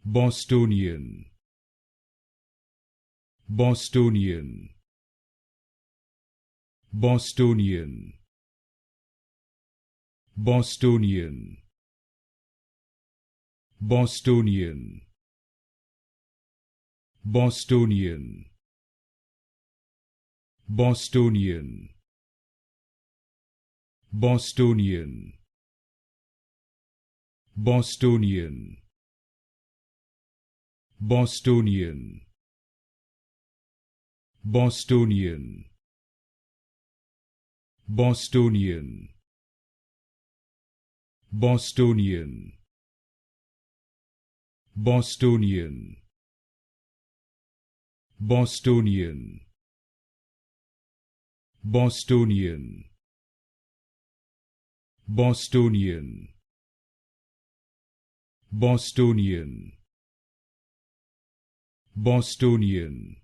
Bostonian, Bostonian, Bostonian, Bostonian, Bostonian, Bostonian, Bostonian, Bostonian, Bostonian, Bostonian, Bostonian, Bostonian, Bostonian, Bostonian, Bostonian, Bostonian, Bostonian, Bostonian, Bostonian,